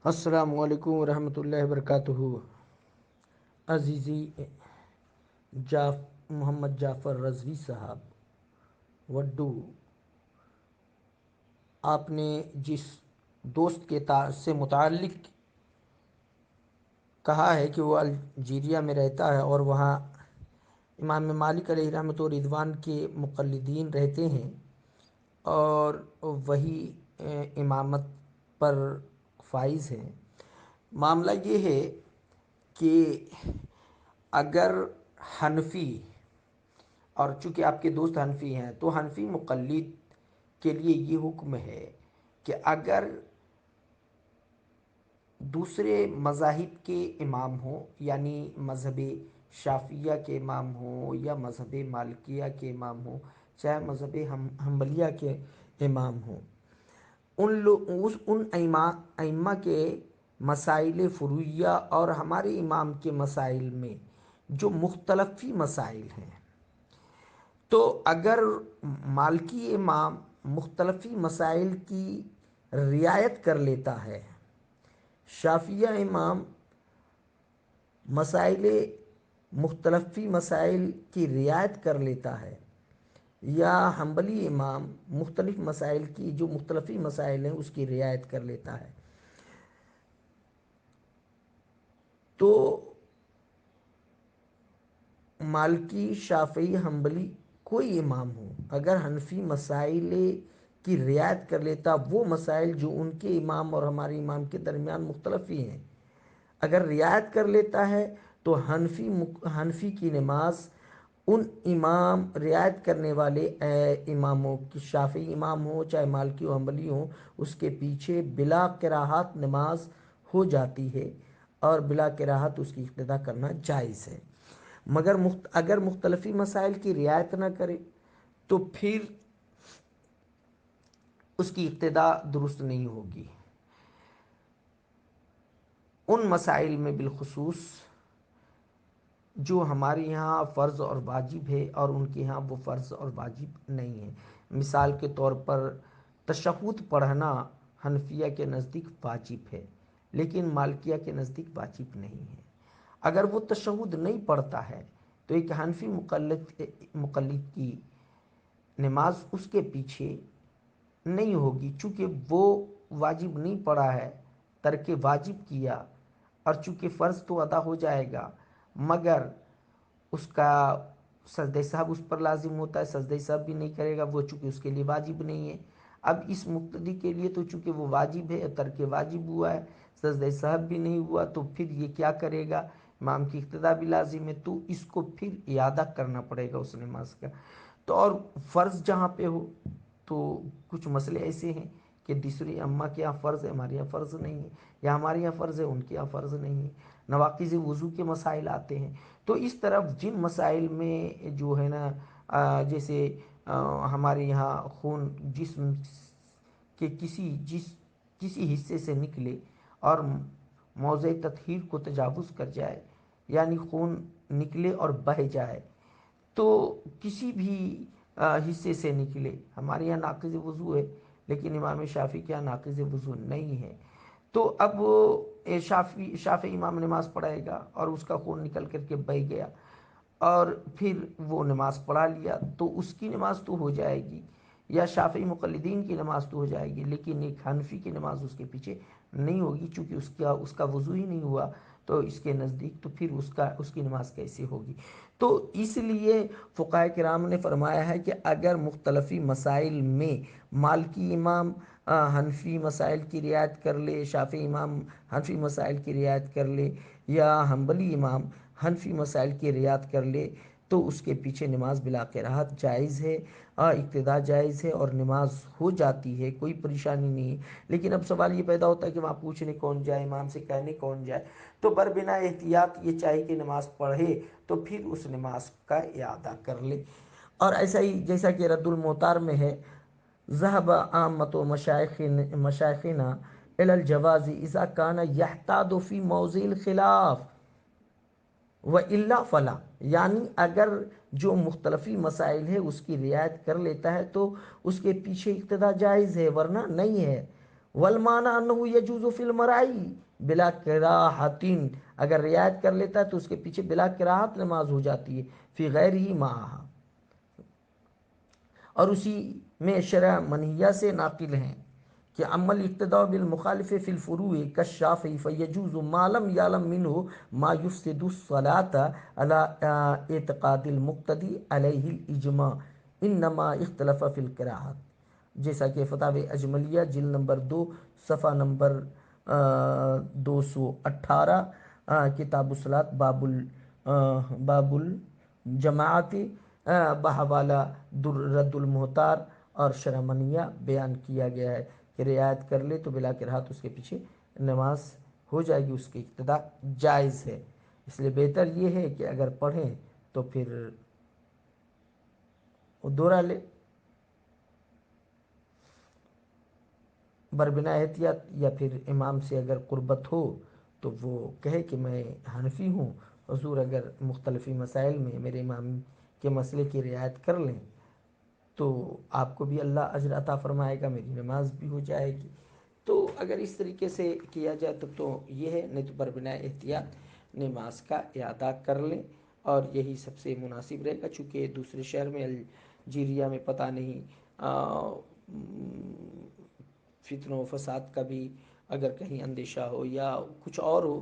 السلام علیکم ورحمۃ اللہ وبرکاتہ۔ عزیزی محمد جعفر رضوی صاحب وڈو، آپ نے جس دوست کے سے متعلق کہا ہے کہ وہ الجیریا میں رہتا ہے اور وہاں امام مالک علیہ رحمۃ و رضوان کے مقلدین رہتے ہیں اور وہی امامت پر فائز ہیں، معاملہ یہ ہے کہ اگر حنفی، اور چونکہ آپ کے دوست حنفی ہیں تو حنفی مقلد کے لیے یہ حکم ہے کہ اگر دوسرے مذاہب کے امام ہوں، یعنی مذہب شافعیہ کے امام ہوں یا مذہب مالکیہ کے امام ہوں، چاہے مذہب حنبلیہ کے امام ہوں، ان ائمہ کے مسائل فروعیہ اور ہمارے امام کے مسائل میں جو مختلفی مسائل ہیں، تو اگر مالکی امام مختلفی مسائل کی رعایت کر لیتا ہے، شافعیہ امام مختلفی مسائل کی رعایت کر لیتا ہے، یا حنبلی امام مختلف مسائل کی جو مختلفی مسائل ہیں اس کی رعایت کر لیتا ہے، تو مالکی، شافعی، حنبلی کوئی امام ہو، اگر حنفی مسائل کی رعایت کر لیتا، وہ مسائل جو ان کے امام اور ہمارے امام کے درمیان مختلف ہی ہیں، اگر رعایت کر لیتا ہے تو حنفی کی نماز ان امام رعایت کرنے والے اماموں کی، شافعی امام ہو چاہے مالکی و حنبلی ہو، اس کے پیچھے بلا کراہت نماز ہو جاتی ہے اور بلا کراہت اس کی اقتدا کرنا جائز ہے۔ مگر اگر مختلفی مسائل کی رعایت نہ کرے تو پھر اس کی اقتدا درست نہیں ہوگی۔ ان مسائل میں بالخصوص جو ہمارے یہاں فرض اور واجب ہے اور ان کے یہاں وہ فرض اور واجب نہیں ہے، مثال کے طور پر تشہد پڑھنا حنفیہ کے نزدیک واجب ہے لیکن مالکیہ کے نزدیک واجب نہیں ہے۔ اگر وہ تشہد نہیں پڑھتا ہے تو ایک حنفی مقلد کی نماز اس کے پیچھے نہیں ہوگی، چونکہ وہ واجب نہیں پڑھا ہے، ترک واجب کیا، اور چونکہ فرض تو ادا ہو جائے گا مگر اس کا سجدہ سہو اس پر لازم ہوتا ہے، سجدہ سہو بھی نہیں کرے گا وہ، چونکہ اس کے لیے واجب نہیں ہے۔ اب اس مقتدی کے لیے تو چونکہ وہ واجب ہے، ترک واجب ہوا ہے، سجدہ سہو بھی نہیں ہوا، تو پھر یہ کیا کرے گا؟ امام کی اقتداء بھی لازم ہے، تو اس کو پھر اعادہ کرنا پڑے گا اس نماز کا۔ تو اور فرض جہاں پہ ہو تو کچھ مسئلے ایسے ہیں کہ دوسری اماں کے یہاں فرض ہے، ہمارے یہاں فرض نہیں ہے، یا ہمارے یہاں فرض ہے ان کے یہاں فرض نہیں ہے، نواقض وضو کے مسائل آتے ہیں۔ تو اس طرف جن مسائل میں جو ہے نا جیسے ہمارے یہاں خون جسم کے کسی حصے سے نکلے اور موضع تطہیر کو تجاوز کر جائے، یعنی خون نکلے اور بہہ جائے، تو کسی بھی حصے سے نکلے، ہمارے یہاں ناقض وضو ہے لیکن امام شافعی کے یہاں ناقض وضو نہیں ہے، تو اب شافعی امام نماز پڑھائے گا اور اس کا خون نکل کر کے بہہ گیا اور پھر وہ نماز پڑھا لیا تو اس کی نماز تو ہو جائے گی، یا شافعی مقلدین کی نماز تو ہو جائے گی، لیکن ایک حنفی کی نماز اس کے پیچھے نہیں ہوگی، چونکہ اس کا وضو ہی نہیں ہوا، تو اس کے نزدیک تو پھر اس کی نماز کیسے ہوگی؟ تو اس لیے فقہاء کرام نے فرمایا ہے کہ اگر مختلفی مسائل میں مالکی امام حنفی مسائل کی رعایت کر لے، شافعی امام حنفی مسائل کی رعایت کر لے، یا حنبلی امام حنفی مسائل کی رعایت کر لے، تو اس کے پیچھے نماز بلا کراہت جائز ہے، اقتداء جائز ہے اور نماز ہو جاتی ہے، کوئی پریشانی نہیں ہے۔ لیکن اب سوال یہ پیدا ہوتا ہے کہ وہاں پوچھنے کون جائے، امام سے کہنے کون جائے؟ تو بربنا احتیاط یہ چاہیے کہ نماز پڑھے تو پھر اس نماز کا اعادہ کر لے۔ اور ایسا ہی جیسا کہ رد المختار میں ہے، ذهب عامة مشائخنا إلى الجواز إذا كان يحتاط في موضع الخلاف وإلا فلا، یعنی اگر جو مختلفی مسائل ہے اس کی رعایت کر لیتا ہے تو اس کے پیچھے اقتداء جائز ہے، ورنہ نہیں ہے۔ والمانا انه یجوز فی المرائی بلا کراہتین، اگر رعایت کر لیتا ہے تو اس کے پیچھے بلا کراہت نماز ہو جاتی ہے، فی غیر ہی معہا، اور اسی میں شرع منہیہ سے ناقل ہیں کہ عمل اقتداء بالمخالف فی الفروع کالشافعی فیجوز ما لم یعلم منہ ما یفسد الصلاة علی اعتقاد المقتدی علیہ الاجماع انما اختلف فی الکراہت، جیسا کہ فتاوی اجملیہ جلد نمبر 2 صفحہ نمبر 218، کتاب الصلاۃ، باب الجماعت، بحوالہ رد المحتار اور شرح منیہ بیان کیا گیا ہے کہ رعایت کر لے تو بلا کراہت اس کے پیچھے نماز ہو جائے گی، اس کی ابتدا جائز ہے۔ اس لیے بہتر یہ ہے کہ اگر پڑھیں تو پھر وہ دوہرا لے، بربنا احتیاط، یا پھر امام سے اگر قربت ہو تو وہ کہے کہ میں حنفی ہوں، حضور اگر مختلفی مسائل میں میرے امام کے مسئلے کی رعایت کر لیں تو آپ کو بھی اللہ اجر عطا فرمائے گا، میری نماز بھی ہو جائے گی۔ تو اگر اس طریقے سے کیا جائے تو یہ ہے، نہیں تو بربنا احتیاط نماز کا اعادہ کر لیں، اور یہی سب سے مناسب رہے گا، چونکہ دوسرے شہر میں الجیریا میں پتہ نہیں فتنہ و فساد کا بھی اگر کہیں اندیشہ ہو یا کچھ اور ہو